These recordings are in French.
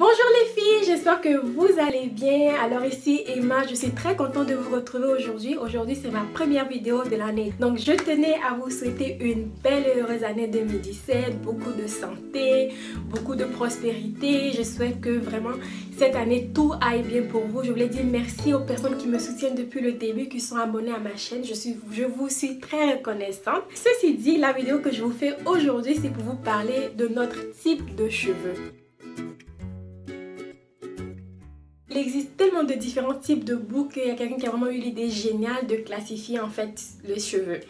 Bonjour les filles, j'espère que vous allez bien. Alors ici Emma, je suis très contente de vous retrouver aujourd'hui. Aujourd'hui c'est ma première vidéo de l'année. Donc je tenais à vous souhaiter une belle et heureuse année 2017. Beaucoup de santé, beaucoup de prospérité. Je souhaite que vraiment cette année tout aille bien pour vous. Je voulais dire merci aux personnes qui me soutiennent depuis le début, qui sont abonnées à ma chaîne. Je vous suis très reconnaissante. Ceci dit, la vidéo que je vous fais aujourd'hui c'est pour vous parler de notre type de cheveux. Il existe tellement de différents types de boucles. Il y a quelqu'un qui a vraiment eu l'idée géniale de classifier en fait les cheveux.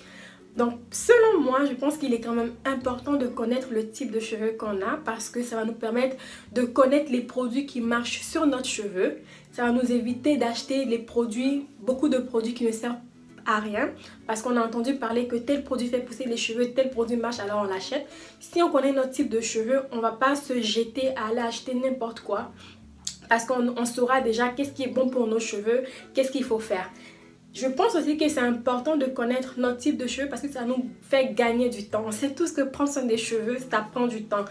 Donc selon moi, je pense qu'il est quand même important de connaître le type de cheveux qu'on a parce que ça va nous permettre de connaître les produits qui marchent sur notre cheveu. Ça va nous éviter d'acheter beaucoup de produits qui ne servent à rien parce qu'on a entendu parler que tel produit fait pousser les cheveux, tel produit marche, alors on l'achète. Si on connaît notre type de cheveux, on ne va pas se jeter à aller acheter n'importe quoi. Parce qu'on saura déjà qu'est-ce qui est bon pour nos cheveux, qu'est-ce qu'il faut faire. Je pense aussi que c'est important de connaître notre type de cheveux parce que ça nous fait gagner du temps. On sait tous que prendre soin des cheveux, ça prend du temps.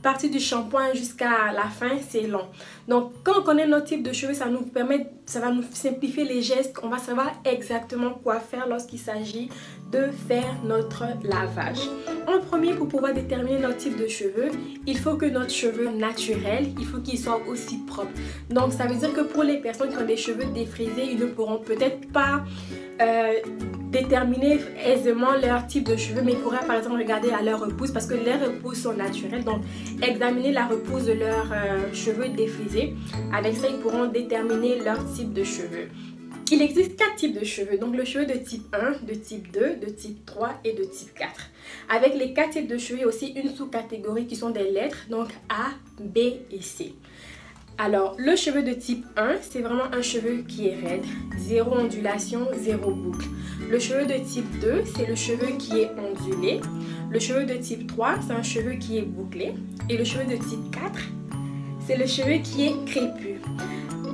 Partir du shampoing jusqu'à la fin, c'est long. Donc, quand on connaît notre type de cheveux, ça va nous simplifier les gestes. On va savoir exactement quoi faire lorsqu'il s'agit de faire notre lavage. En premier, pour pouvoir déterminer notre type de cheveux, il faut que notre cheveu naturel, il faut qu'il soit aussi propre. Donc, ça veut dire que pour les personnes qui ont des cheveux défrisés, ils ne pourront peut-être pas déterminer aisément leur type de cheveux, mais ils pourraient par exemple regarder à leur repousse parce que les repousses sont naturelles. Donc, examiner la repousse de leurs cheveux défrisés. Avec ça, ils pourront déterminer leur type de cheveux. Il existe 4 types de cheveux, donc le cheveu de type 1, de type 2, de type 3 et de type 4. Avec les 4 types de cheveux, il y a aussi une sous-catégorie qui sont des lettres, donc A, B et C. Alors, le cheveu de type 1, c'est vraiment un cheveu qui est raide, zéro ondulation, zéro boucle. Le cheveu de type 2, c'est le cheveu qui est ondulé. Le cheveu de type 3, c'est un cheveu qui est bouclé. Et le cheveu de type 4, c'est le cheveu qui est crépus.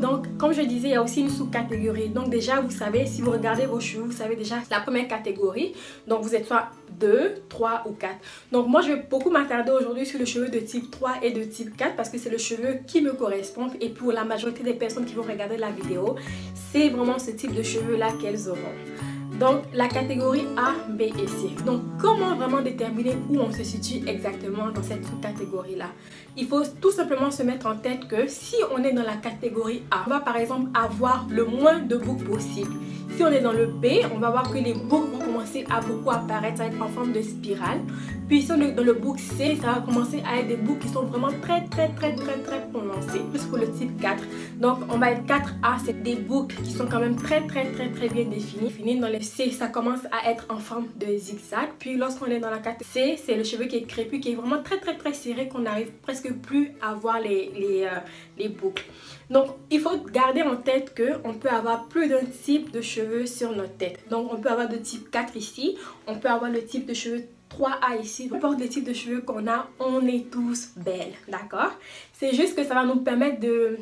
Donc, comme je disais, il y a aussi une sous-catégorie. Donc déjà, vous savez, si vous regardez vos cheveux, vous savez déjà la première catégorie. Donc, vous êtes soit 2, 3 ou 4. Donc, moi, je vais beaucoup m'attarder aujourd'hui sur le cheveu de type 3 et de type 4 parce que c'est le cheveu qui me correspond. Et pour la majorité des personnes qui vont regarder la vidéo, c'est vraiment ce type de cheveux-là qu'elles auront. Donc, la catégorie A, B et C. Donc, comment vraiment déterminer où on se situe exactement dans cette sous-catégorie-là? Il faut tout simplement se mettre en tête que si on est dans la catégorie A, on va par exemple avoir le moins de boucles possible. Si on est dans le B, on va voir que les boucles vont commencer à beaucoup apparaître, ça va être en forme de spirale. Puis si on est dans le boucle C, ça va commencer à être des boucles qui sont vraiment très prononcées. Plus pour le type 4. Donc on va être 4A, c'est des boucles qui sont quand même très bien définies. Dans le C, ça commence à être en forme de zigzag. Puis lorsqu'on est dans la 4C, c'est le cheveu qui est crépus, qui est vraiment très serré, qu'on n'arrive presque plus à voir les boucles. Donc il faut garder en tête qu'on peut avoir plus d'un type de cheveux sur notre tête. Donc on peut avoir de type 4 ici, on peut avoir le type de cheveux 3A ici. Peu importe le type de cheveux qu'on a, on est tous belles, d'accord? C'est juste que ça va nous permettre de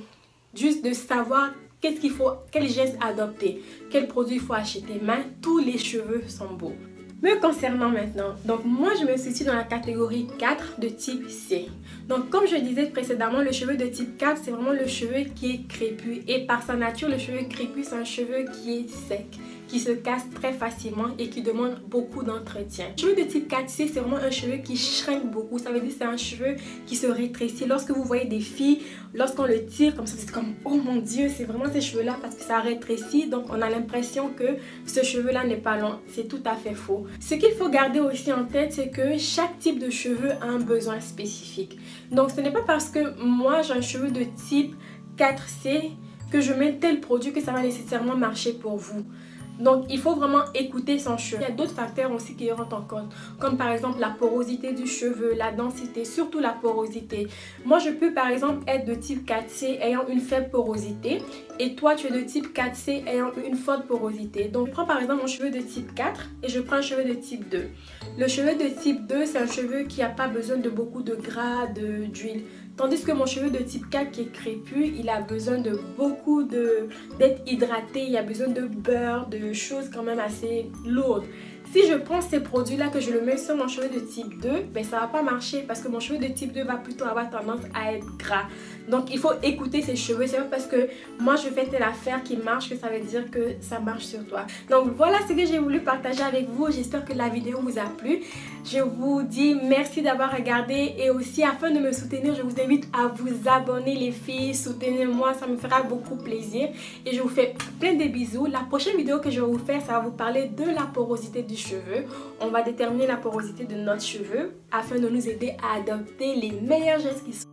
savoir qu'est-ce qu'il faut, quel geste adopter, quel produit il faut acheter. Mais tous les cheveux sont beaux. Me concernant maintenant, donc moi je me situe dans la catégorie 4 de type C. Donc comme je disais précédemment, le cheveu de type 4 c'est vraiment le cheveu qui est crépus. Et par sa nature, le cheveu crépus c'est un cheveu qui est sec, qui se casse très facilement et qui demande beaucoup d'entretien. Le cheveu de type 4C c'est vraiment un cheveu qui shrink beaucoup. Ça veut dire que c'est un cheveu qui se rétrécit. Lorsque vous voyez des filles, lorsqu'on le tire comme ça, c'est comme oh mon dieu, c'est vraiment ces cheveux là parce que ça rétrécit. Donc on a l'impression que ce cheveu là n'est pas long. C'est tout à fait faux. Ce qu'il faut garder aussi en tête, c'est que chaque type de cheveux a un besoin spécifique. Donc ce n'est pas parce que moi j'ai un cheveu de type 4C que je mets tel produit que ça va nécessairement marcher pour vous. Donc il faut vraiment écouter son cheveu. Il y a d'autres facteurs aussi qui rentrent en compte, comme par exemple la porosité du cheveu, la densité, surtout la porosité. Moi je peux par exemple être de type 4C ayant une faible porosité et toi tu es de type 4C ayant une forte porosité. Donc je prends par exemple mon cheveu de type 4 et je prends un cheveu de type 2. Le cheveu de type 2 c'est un cheveu qui n'a pas besoin de beaucoup de gras, d'huile. Tandis que mon cheveu de type 4 qui est crépus, il a besoin de d'être hydraté, il a besoin de beurre, de choses quand même assez lourdes. si je prends ces produits-là que je le mets sur mon cheveu de type 2, ben ça va pas marcher parce que mon cheveu de type 2 va plutôt avoir tendance à être gras. Donc il faut écouter ses cheveux. C'est pas parce que moi je fais telle affaire qui marche que ça veut dire que ça marche sur toi. Donc voilà ce que j'ai voulu partager avec vous. J'espère que la vidéo vous a plu. Je vous dis merci d'avoir regardé et aussi afin de me soutenir, je vous invite à vous abonner les filles. Soutenez-moi, ça me fera beaucoup plaisir et je vous fais plein de bisous. La prochaine vidéo que je vais vous faire, ça va vous parler de la porosité du cheveu. On va déterminer la porosité de notre cheveu afin de nous aider à adopter les meilleurs gestes qui sont